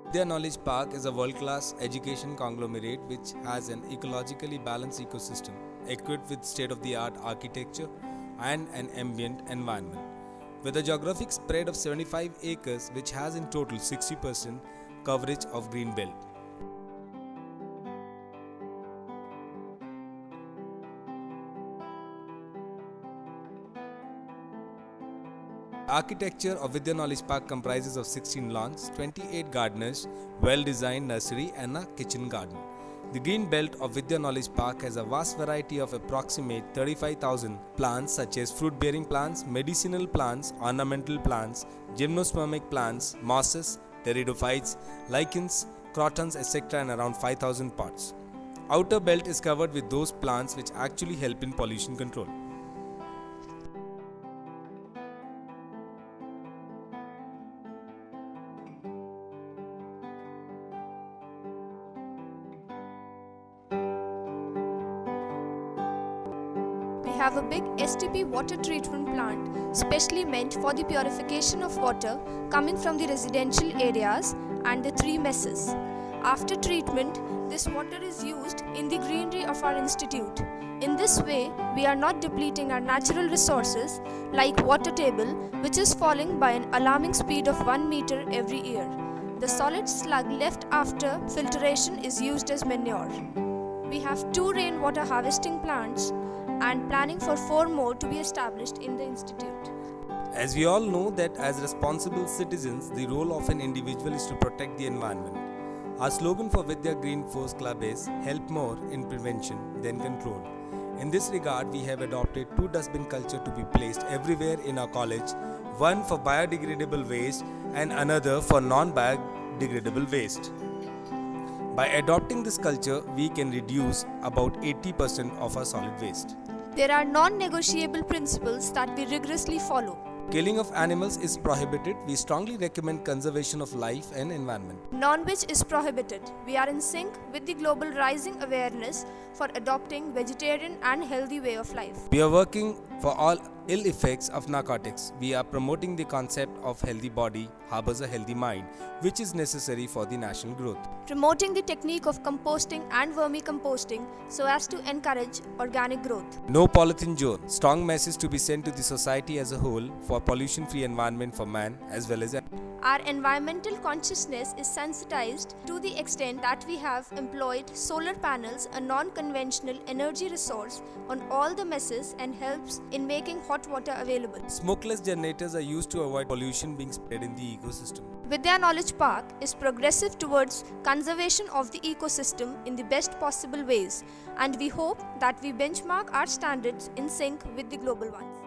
Vidya Knowledge Park is a world-class education conglomerate which has an ecologically balanced ecosystem equipped with state-of-the-art architecture and an ambient environment. With a geographic spread of 75 acres which has in total 60% coverage of green belt. Architecture of Vidya Knowledge Park comprises of 16 lawns, 28 gardeners, well-designed nursery and a kitchen garden. The green belt of Vidya Knowledge Park has a vast variety of approximate 35,000 plants such as fruit-bearing plants, medicinal plants, ornamental plants, gymnospermic plants, mosses, pteridophytes, lichens, crotons, etc. and around 5,000 pots. Outer belt is covered with those plants which actually help in pollution control. We have a big STP water treatment plant specially meant for the purification of water coming from the residential areas and the 3 messes. After treatment, this water is used in the greenery of our institute. In this way, we are not depleting our natural resources like water table, which is falling by an alarming speed of 1 meter every year. The solid slug left after filtration is used as manure. We have 2 rainwater harvesting plants and planning for 4 more to be established in the institute. As we all know that as responsible citizens, the role of an individual is to protect the environment. Our slogan for Vidya Green Force Club is help more in prevention than control. In this regard, we have adopted 2 dustbin culture to be placed everywhere in our college, one for biodegradable waste and another for non-biodegradable waste. By adopting this culture, we can reduce about 80% of our solid waste. There are non-negotiable principles that we rigorously follow. Killing of animals is prohibited. We strongly recommend conservation of life and environment. Non-veg is prohibited. We are in sync with the global rising awareness for adopting vegetarian and healthy way of life. We are working for all ill effects of narcotics. We are promoting the concept of healthy body harbors a healthy mind, which is necessary for the national growth. Promoting the technique of composting and vermicomposting so as to encourage organic growth. No polythene zone. Strong message to be sent to the society as a whole for pollution-free environment for man as well as our environmental consciousness is sensitized to the extent that we have employed solar panels, a non-conventional energy resource, on all the messes and helps in making hot water available. Smokeless generators are used to avoid pollution being spread in the ecosystem. Vidya Knowledge Park is progressive towards conservation of the ecosystem in the best possible ways, and we hope that we benchmark our standards in sync with the global ones.